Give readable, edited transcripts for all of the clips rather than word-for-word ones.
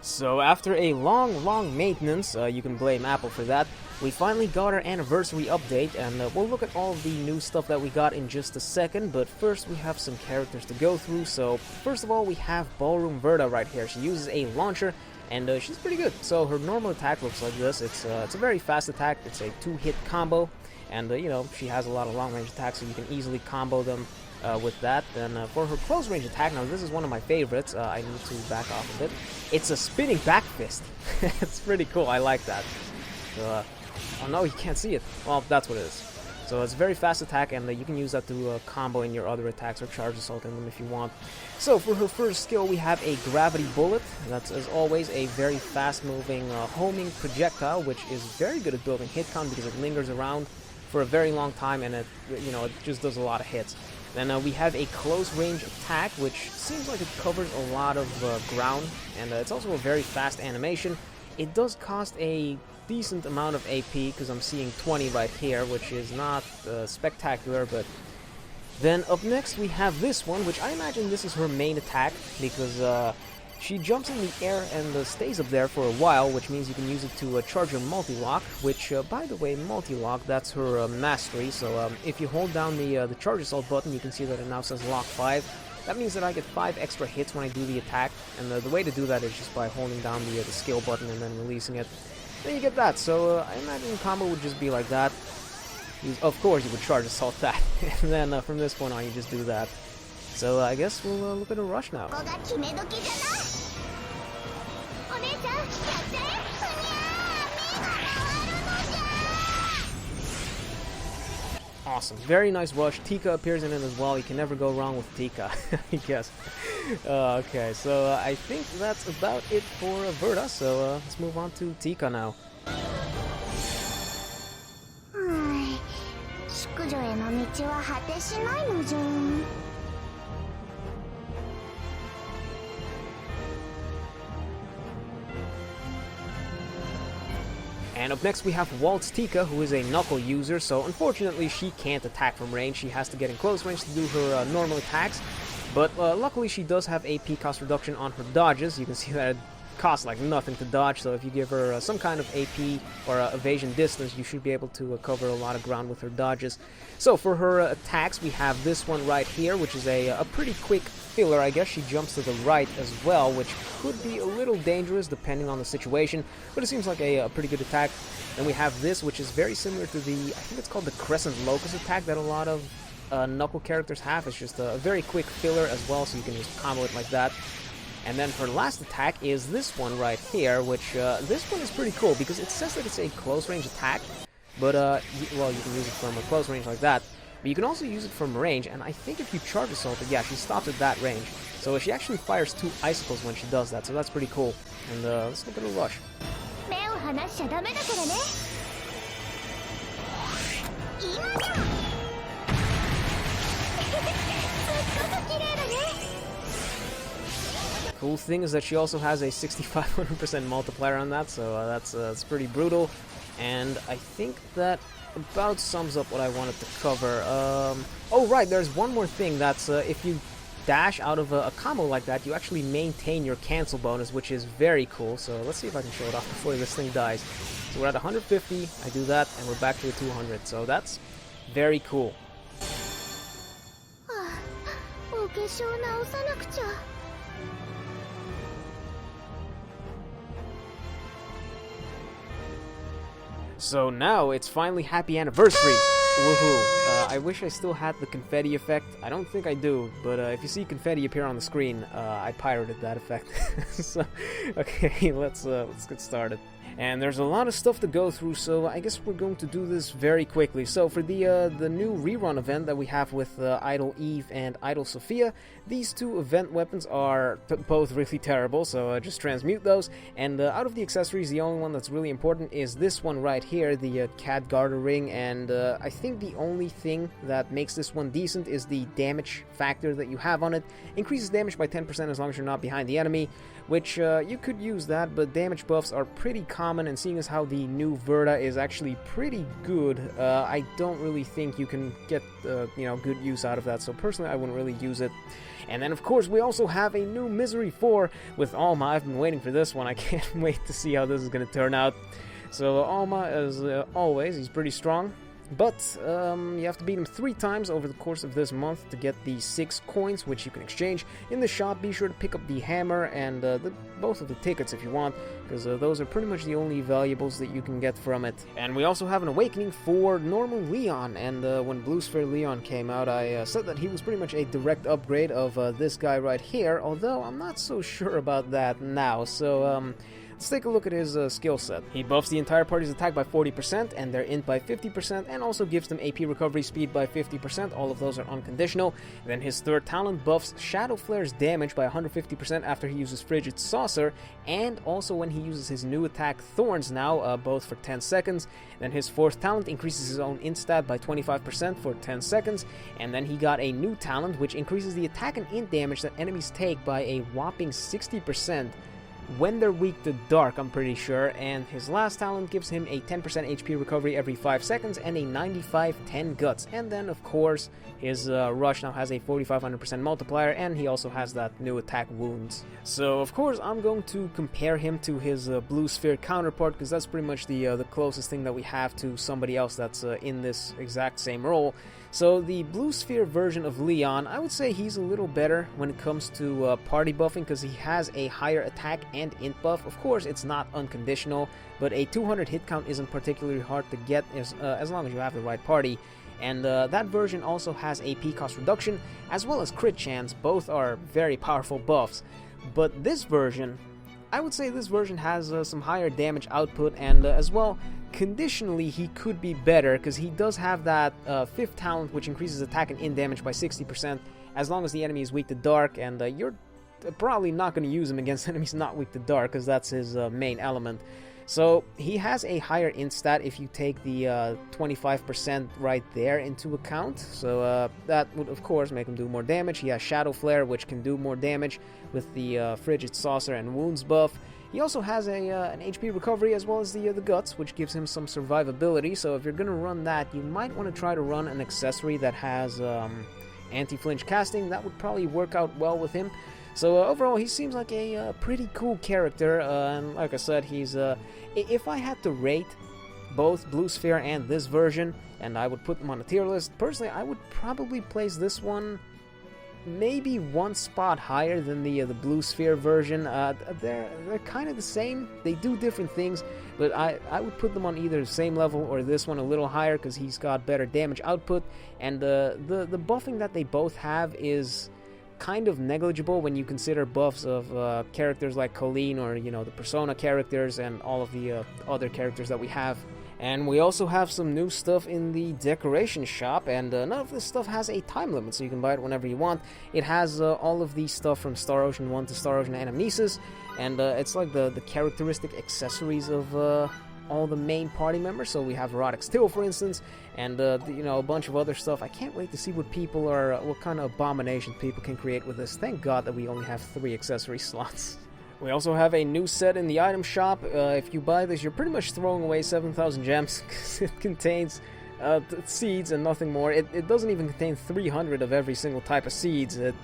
So after a long maintenance, you can blame Apple for that, we finally got our anniversary update, and we'll look at all the new stuff that we got in just a second, but first we have some characters to go through. So first of all, we have Ballroom Verda right here. She uses a launcher, and she's pretty good. So her normal attack looks like this. It's a very fast attack. It's a 2-hit combo, and you know, she has a lot of long-range attacks, so you can easily combo them with that. Then for her close range attack, now this is one of my favorites. I need to back off a bit. It's a spinning back fist. It's pretty cool. I like that. So, oh no, you can't see it. Well, that's what it is. So it's a very fast attack, and you can use that to combo in your other attacks or charge assault in them if you want. So for her first skill, we have a gravity bullet. That's, as always, a very fast-moving homing projectile, which is very good at building hit count because it lingers around for a very long time, and it, you know, it just does a lot of hits. Then we have a close range attack, which seems like it covers a lot of ground, and it's also a very fast animation. It does cost a decent amount of AP, because I'm seeing 20 right here, which is not spectacular, but... Then up next we have this one, which I imagine this is her main attack, because she jumps in the air and stays up there for a while, which means you can use it to charge her multi-lock, which, by the way, multi-lock, that's her mastery, so if you hold down the charge assault button, you can see that it now says lock 5. That means that I get 5 extra hits when I do the attack, and the way to do that is just by holding down the skill button and then releasing it. Then you get that, so I imagine the combo would just be like that. Of course you would charge assault that, and then from this point on you just do that. So I guess we'll look at a rush now. Awesome, very nice rush. Tika appears in it as well. You can never go wrong with Tika, I guess. Okay, so I think that's about it for Verda, so let's move on to Tika now. And up next we have Waltz Tika, who is a knuckle user, so unfortunately she can't attack from range. She has to get in close range to do her normal attacks, but luckily she does have AP cost reduction on her dodges. You can see that it costs like nothing to dodge, so if you give her some kind of AP or evasion distance, you should be able to cover a lot of ground with her dodges. So for her attacks, we have this one right here, which is a pretty quick filler, I guess. She jumps to the right as well, which could be a little dangerous depending on the situation, but it seems like a pretty good attack. Then we have this, which is very similar to the, I think it's called the Crescent Locust attack that a lot of Knuckle characters have. It's just a very quick filler as well, so you can just combo it like that. And then her last attack is this one right here, which this one is pretty cool because it says that it's a close range attack, but well, you can use it from a close range like that, but you can also use it from range, and I think if you charge assault it, yeah, she stops at that range. So she actually fires 2 icicles when she does that, so that's pretty cool. And let's look at a rush. Cool thing is that she also has a 6500% multiplier on that, so that's pretty brutal. And I think that about sums up what I wanted to cover. Oh right, there's one more thing. That's if you dash out of a combo like that, you actually maintain your cancel bonus, which is very cool. So let's see if I can show it off before this thing dies. So we're at 150, I do that, and we're back to a 200. So that's very cool. So now it's finally happy anniversary! Woohoo! I wish I still had the confetti effect. I don't think I do, but if you see confetti appear on the screen, I pirated that effect. So, okay, let's get started. And there's a lot of stuff to go through, so I guess we're going to do this very quickly. So for the new rerun event that we have with Idol Eve and Idol Sophia, these 2 event weapons are both really terrible, so just transmute those. And out of the accessories, the only one that's really important is this one right here, the Cat Garter Ring, and I think the only thing thing that makes this one decent is the damage factor that you have on it. Increases damage by 10% as long as you're not behind the enemy, which you could use that, but damage buffs are pretty common, and seeing as how the new Verda is actually pretty good, I don't really think you can get good use out of that, so personally I wouldn't really use it. And then of course we also have a new Misery 4 with Alma. I've been waiting for this one. I can't wait to see how this is going to turn out. So Alma, as always, he's pretty strong. But you have to beat him 3 times over the course of this month to get the 6 coins, which you can exchange in the shop. Be sure to pick up the hammer and both of the tickets if you want, because those are pretty much the only valuables that you can get from it. And we also have an awakening for normal Leon, and when Blue Sphere Leon came out, I said that he was pretty much a direct upgrade of this guy right here, although I'm not so sure about that now, so let's take a look at his skill set. He buffs the entire party's attack by 40% and their int by 50%, and also gives them AP recovery speed by 50%. All of those are unconditional. And then his third talent buffs Shadow Flare's damage by 150% after he uses Frigid Saucer, and also when he uses his new attack Thorns now, both for 10 seconds. Then his fourth talent increases his own int stat by 25% for 10 seconds, and then he got a new talent which increases the attack and int damage that enemies take by a whopping 60%. When they're weak to dark, I'm pretty sure, and his last talent gives him a 10% HP recovery every 5 seconds and a 95-10 guts. And then, of course, his rush now has a 4500% multiplier, and he also has that new attack wounds. So, of course, I'm going to compare him to his Blue Sphere counterpart, because that's pretty much the closest thing that we have to somebody else that's in this exact same role. So the Blue Sphere version of Leon, I would say he's a little better when it comes to party buffing, because he has a higher attack and int buff. Of course, it's not unconditional, but a 200 hit count isn't particularly hard to get as long as you have the right party. And that version also has AP cost reduction, as well as crit chance. Both are very powerful buffs. But this version, I would say this version has some higher damage output, and as well, conditionally he could be better, because he does have that fifth talent which increases attack and int damage by 60% as long as the enemy is weak to dark, and you're probably not going to use him against enemies not weak to dark, because that's his main element. So he has a higher int stat if you take the 25% right there into account, so that would of course make him do more damage. He has Shadow Flare, which can do more damage with the Frigid Saucer and Wounds buff. He also has an HP recovery as well as the Guts, which gives him some survivability, so if you're going to run that, you might want to try to run an accessory that has anti-flinch casting. That would probably work out well with him. So overall, he seems like a pretty cool character, and like I said, he's if I had to rate both Blue Sphere and this version, and I would put them on a tier list, personally, I would probably place this one maybe one spot higher than the Blue Sphere version. They're kind of the same. They do different things, but I would put them on either the same level or this one a little higher, because he's got better damage output, and the buffing that they both have is kind of negligible when you consider buffs of characters like Colleen, or the Persona characters, and all of the other characters that we have. And we also have some new stuff in the decoration shop, and none of this stuff has a time limit, so you can buy it whenever you want. It has all of the stuff from Star Ocean 1 to Star Ocean Anamnesis, and it's like the characteristic accessories of all the main party members. So we have Erotic Steel, for instance, and a bunch of other stuff. I can't wait to see what kind of abominations people can create with this. Thank God that we only have 3 accessory slots. We also have a new set in the item shop. If you buy this, you're pretty much throwing away 7,000 gems, because it contains seeds and nothing more. It doesn't even contain 300 of every single type of seeds. This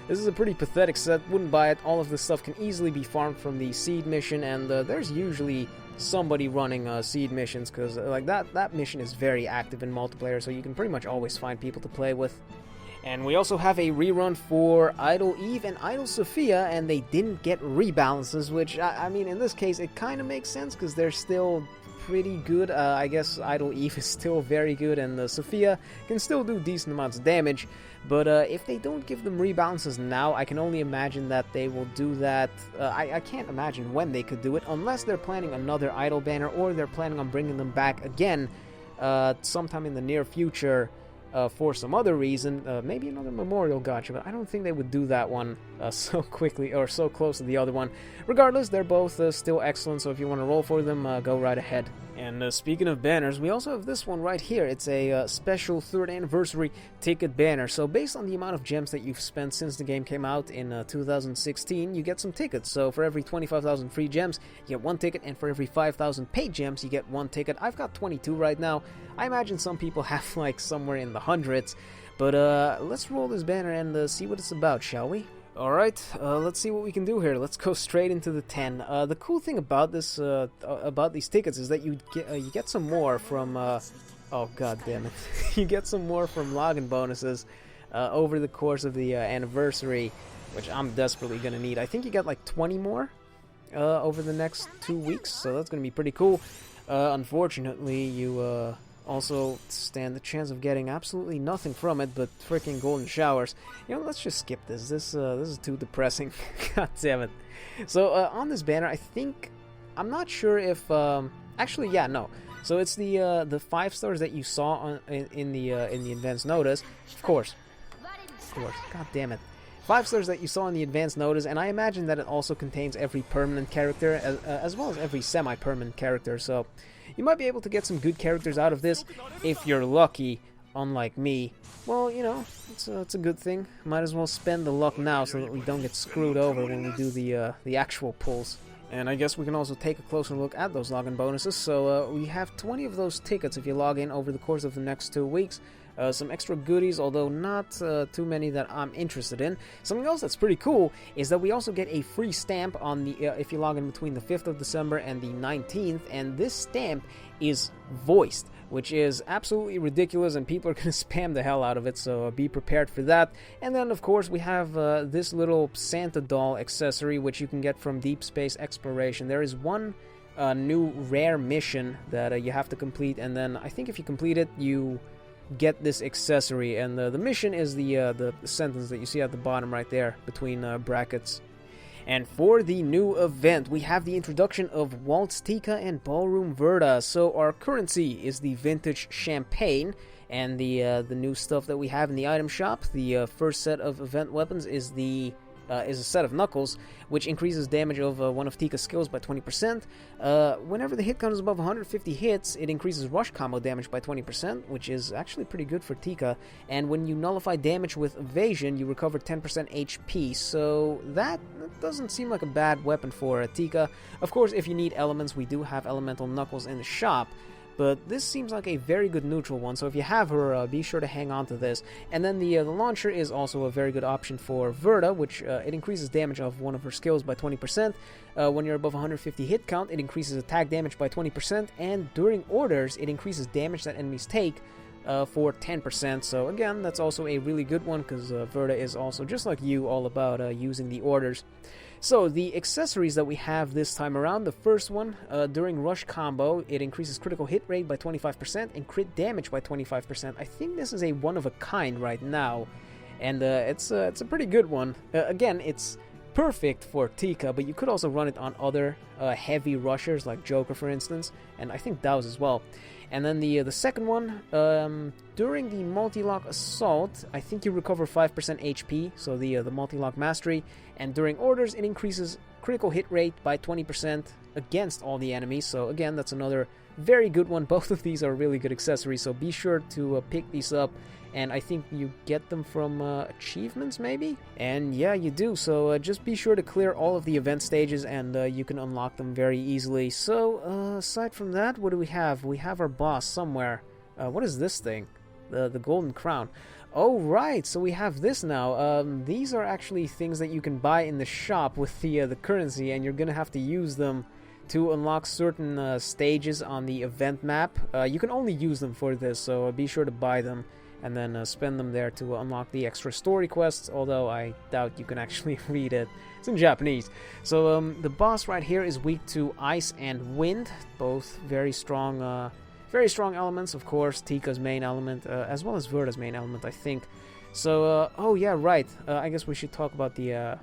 is a pretty pathetic set. Wouldn't buy it. All of this stuff can easily be farmed from the seed mission, and there's usually somebody running seed missions, because like that mission is very active in multiplayer, so you can pretty much always find people to play with. And we also have a rerun for Idol Eve and Idol Sophia, and they didn't get rebalances, which, I mean, in this case, it kind of makes sense, because they're still pretty good. I guess Idol Eve is still very good, and Sophia can still do decent amounts of damage, but if they don't give them rebalances now, I can only imagine that they will do that. I can't imagine when they could do it, unless they're planning another Idol banner, or they're planning on bringing them back again sometime in the near future. for some other reason, maybe another memorial gacha, but I don't think they would do that one so quickly or so close to the other one. Regardless, they're both still excellent, so if you want to roll for them, go right ahead. And speaking of banners, we also have this one right here. It's a special 3rd anniversary ticket banner. So based on the amount of gems that you've spent since the game came out in 2016, you get some tickets. So for every 25,000 free gems, you get 1 ticket, and for every 5,000 paid gems, you get 1 ticket. I've got 22 right now. I imagine some people have like somewhere in the hundreds. But let's roll this banner and see what it's about, shall we? Alright, let's see what we can do here. Let's go straight into the 10. The cool thing about this, about these tickets is that you get some more from, oh god damn it. You get some more from login bonuses over the course of the anniversary, which I'm desperately gonna need. I think you get like 20 more over the next 2 weeks, so that's gonna be pretty cool. Unfortunately, you also stand the chance of getting absolutely nothing from it but freaking golden showers. You know, let's just skip this. This is too depressing. God damn it. So on this banner, I think, I'm not sure if actually, yeah, no. So it's the 5 stars that you saw on in the advance notice. Of course. God damn it. 5 stars that you saw in the advance notice, and I imagine that it also contains every permanent character as well as every semi-permanent character. So you might be able to get some good characters out of this if you're lucky, unlike me. Well, you know, it's a good thing. Might as well spend the luck now so that we don't get screwed over when we do the actual pulls. And I guess we can also take a closer look at those login bonuses. So we have 20 of those tickets if you log in over the course of the next 2 weeks. Some extra goodies, although not too many that I'm interested in. Something else that's pretty cool is that we also get a free stamp on the if you log in between the 5th of December and the 19th, and this stamp is voiced, which is absolutely ridiculous, and people are going to spam the hell out of it, so be prepared for that. And then, of course, we have this little Santa doll accessory, which you can get from Deep Space Exploration. There is one new rare mission that you have to complete, and then I think if you complete it, you get this accessory, and the mission is the sentence that you see at the bottom right there between brackets. And for the new event, we have the introduction of Waltz Tika and Ballroom Verda. So our currency is the vintage champagne, and the new stuff that we have in the item shop. The first set of event weapons is a set of knuckles, which increases damage of one of Tika's skills by 20%. Whenever the hit count is above 150 hits, it increases rush combo damage by 20%, which is actually pretty good for Tika. And when you nullify damage with evasion, you recover 10% HP, so that doesn't seem like a bad weapon for Tika. Of course, if you need elements, we do have elemental knuckles in the shop, but this seems like a very good neutral one, so if you have her, be sure to hang on to this. And then the launcher is also a very good option for Verda, which it increases damage of one of her skills by 20%. When you're above 150 hit count, it increases attack damage by 20%, and during orders, it increases damage that enemies take for 10%. So again, that's also a really good one, because Verda is also, just like you, all about using the orders. So, the accessories that we have this time around, the first one, during Rush Combo, it increases critical hit rate by 25% and crit damage by 25%. I think this is a one-of-a-kind right now, and it's a pretty good one. Again, it's perfect for Tika, but you could also run it on other heavy rushers, like Joker, for instance, and I think Daos as well. And then the second one, during the multi-lock assault, I think you recover 5% HP, so the multi-lock mastery, and during orders, it increases critical hit rate by 20% against all the enemies. So again, that's another very good one. Both of these are really good accessories, so be sure to pick these up. And I think you get them from achievements, maybe? And yeah, you do, so just be sure to clear all of the event stages, and you can unlock them very easily. So, aside from that, what do we have? We have our boss somewhere. What is this thing? The golden crown. Oh, right, so we have this now. These are actually things that you can buy in the shop with the currency, and you're gonna have to use them to unlock certain stages on the event map. You can only use them for this, so be sure to buy them and then spend them there to unlock the extra story quests, although I doubt you can actually read it. It's in Japanese. So the boss right here is weak to ice and wind, both very strong elements, of course. Tika's main element, as well as Verda's main element, I think. So, oh yeah, right. I guess we should talk about the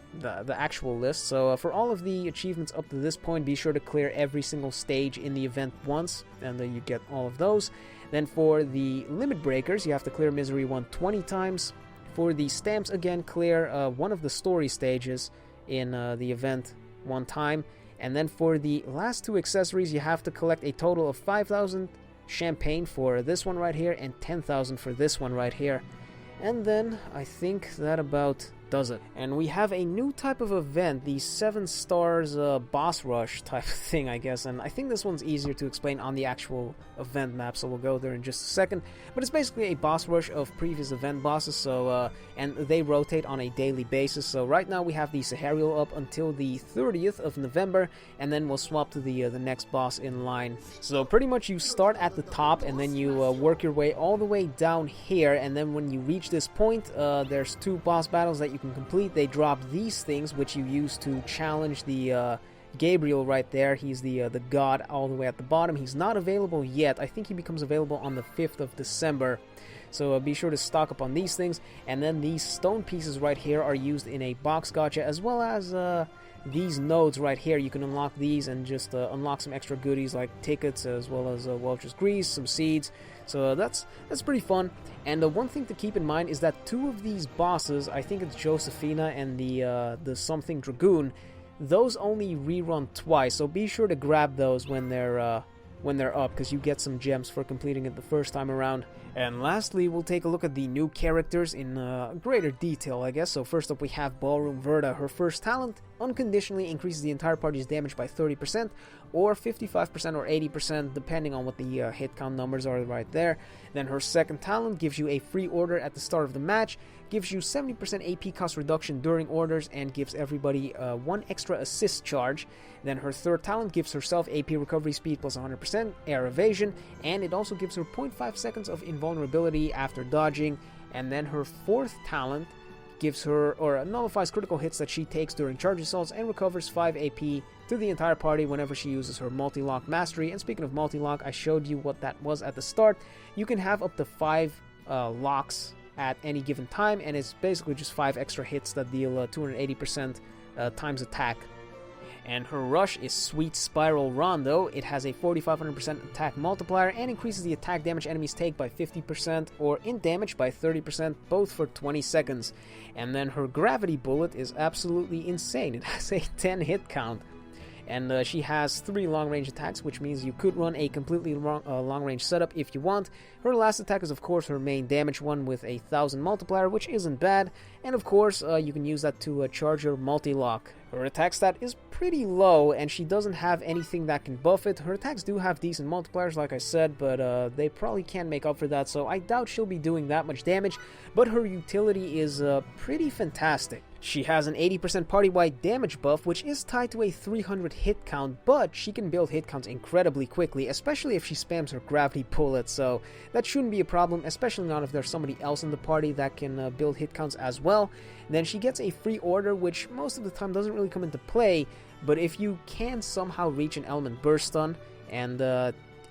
actual list. So, for all of the achievements up to this point, be sure to clear every single stage in the event once, and then you get all of those. Then for the limit breakers, you have to clear Misery 1 20 times. For the stamps, again, clear one of the story stages in the event one time. And then for the last two accessories, you have to collect a total of 5,000 champagne for this one right here and 10,000 for this one right here. And then I think that about does it. And we have a new type of event, the 7 stars boss rush type of thing, I guess. And I think this one's easier to explain on the actual event map, so we'll go there in just a second. But it's basically a boss rush of previous event bosses, so and they rotate on a daily basis. So right now we have the Saharial up until the 30th of November, and then we'll swap to the next boss in line. So pretty much you start at the top, and then you work your way all the way down here, and then when you reach this point, there's 2 boss battles that you can complete. They drop these things, which you use to challenge the Gabriel right there. He's the god all the way at the bottom. He's not available yet. I think he becomes available on the 5th of December. So be sure to stock up on these things. And then these stone pieces right here are used in a box gacha, as well as these nodes right here. You can unlock these and just unlock some extra goodies like tickets, as well as Welch's grease, some seeds. So that's pretty fun. And one thing to keep in mind is that 2 of these bosses, I think it's Josephina and the something Dragoon, those only rerun twice. So be sure to grab those when they're up, because you get some gems for completing it the first time around. And lastly, we'll take a look at the new characters in greater detail, I guess. So first up we have Ballroom Verda. Her first talent unconditionally increases the entire party's damage by 30%, or 55% or 80%, depending on what the hit count numbers are right there. Then her second talent gives you a free order at the start of the match, gives you 70% AP cost reduction during orders, and gives everybody 1 extra assist charge. Then her third talent gives herself AP recovery speed plus 100%, air evasion, and it also gives her 0.5 seconds of invulnerability after dodging. And then her fourth talent gives her, or nullifies critical hits that she takes during charge assaults, and recovers 5 AP to the entire party whenever she uses her multi-lock mastery. And speaking of multi-lock, I showed you what that was at the start. You can have up to 5 locks at any given time, and it's basically just 5 extra hits that deal 280% times attack. And her rush is Sweet Spiral Rondo. It has a 4500% attack multiplier and increases the attack damage enemies take by 50% or in damage by 30%, both for 20 seconds. And then her Gravity Bullet is absolutely insane. It has a 10 hit count. And she has 3 long-range attacks, which means you could run a completely long-range setup if you want. Her last attack is, of course, her main damage one with a 1000 multiplier, which isn't bad. And, of course, you can use that to charge her multi-lock. Her attack stat is pretty low, and she doesn't have anything that can buff it. Her attacks do have decent multipliers, like I said, but they probably can't make up for that, so I doubt she'll be doing that much damage. But her utility is pretty fantastic. She has an 80% party-wide damage buff, which is tied to a 300 hit count, but she can build hit counts incredibly quickly, especially if she spams her gravity bullet, so that shouldn't be a problem, especially not if there's somebody else in the party that can build hit counts as well. Then she gets a free order, which most of the time doesn't really come into play, but if you can somehow reach an element burst stun and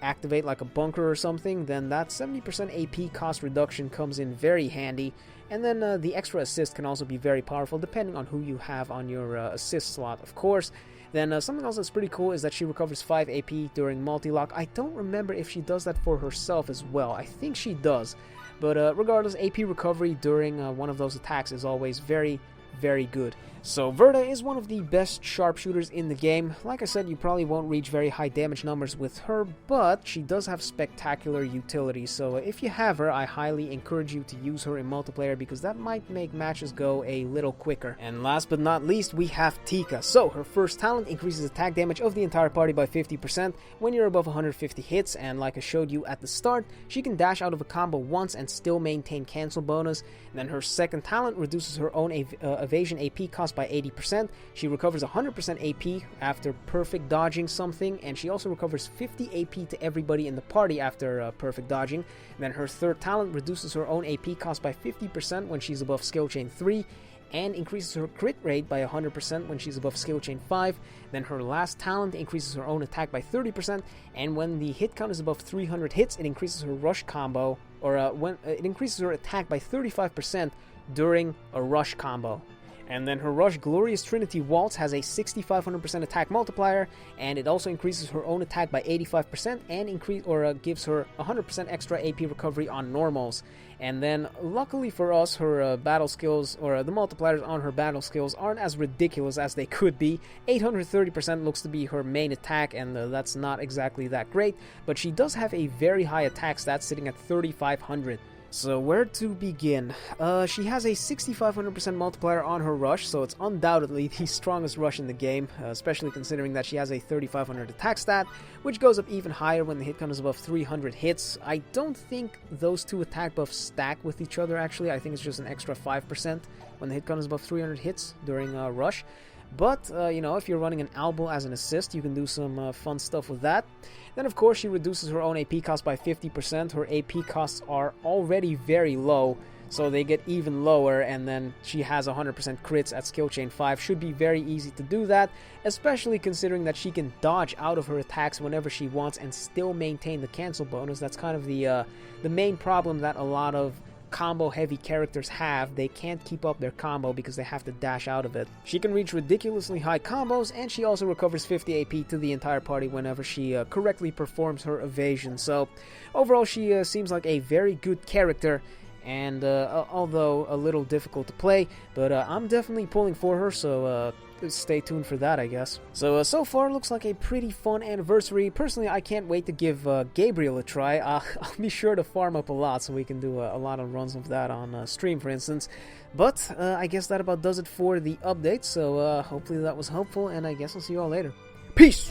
activate like a bunker or something, then that 70% AP cost reduction comes in very handy. And then the extra assist can also be very powerful, depending on who you have on your assist slot, of course. Then something else that's pretty cool is that she recovers 5 AP during multi-lock. I don't remember if she does that for herself as well. I think she does. But regardless, AP recovery during one of those attacks is always very, very good. So Verda is one of the best sharpshooters in the game. Like I said, you probably won't reach very high damage numbers with her, but she does have spectacular utility. So if you have her, I highly encourage you to use her in multiplayer, because that might make matches go a little quicker. And last but not least, we have Tika. So her first talent increases attack damage of the entire party by 50% when you're above 150 hits, and like I showed you at the start, she can dash out of a combo once and still maintain cancel bonus. And then her second talent reduces her own evasion AP cost by 80%. She recovers 100% AP after perfect dodging something, and she also recovers 50 AP to everybody in the party after perfect dodging. And then her third talent reduces her own AP cost by 50% when she's above skill chain 3, and increases her crit rate by 100% when she's above skill chain 5. Then her last talent increases her own attack by 30%, and when the hit count is above 300 hits, it increases her rush combo, or when it increases her attack by 35% during a rush combo. And then her Rush Glorious Trinity Waltz has a 6,500% attack multiplier, and it also increases her own attack by 85% and gives her 100% extra AP recovery on normals. And then, luckily for us, her battle skills, or the multipliers on her battle skills, aren't as ridiculous as they could be. 830% looks to be her main attack, and that's not exactly that great, but she does have a very high attack stat sitting at 3,500. So where to begin? She has a 6,500% multiplier on her rush, so it's undoubtedly the strongest rush in the game, especially considering that she has a 3,500 attack stat, which goes up even higher when the hit count is above 300 hits. I don't think those two attack buffs stack with each other, actually. I think it's just an extra 5% when the hit count is above 300 hits during rush. But, you know, if you're running an Albal as an assist, you can do some fun stuff with that. Then, of course, she reduces her own AP cost by 50%. Her AP costs are already very low, so they get even lower, and then she has 100% crits at skill chain 5. Should be very easy to do that, especially considering that she can dodge out of her attacks whenever she wants and still maintain the cancel bonus. That's kind of the main problem that a lot of combo heavy characters have. They can't keep up their combo because they have to dash out of it. She can reach ridiculously high combos, and she also recovers 50 AP to the entire party whenever she correctly performs her evasion. So overall, she seems like a very good character, and although a little difficult to play, but I'm definitely pulling for her, so stay tuned for that, I guess. So far, looks like a pretty fun anniversary. Personally, I can't wait to give Gabriel a try. I'll be sure to farm up a lot so we can do a lot of runs of that on stream, for instance. But I guess that about does it for the update, so hopefully that was helpful, and I guess I'll see you all later. Peace!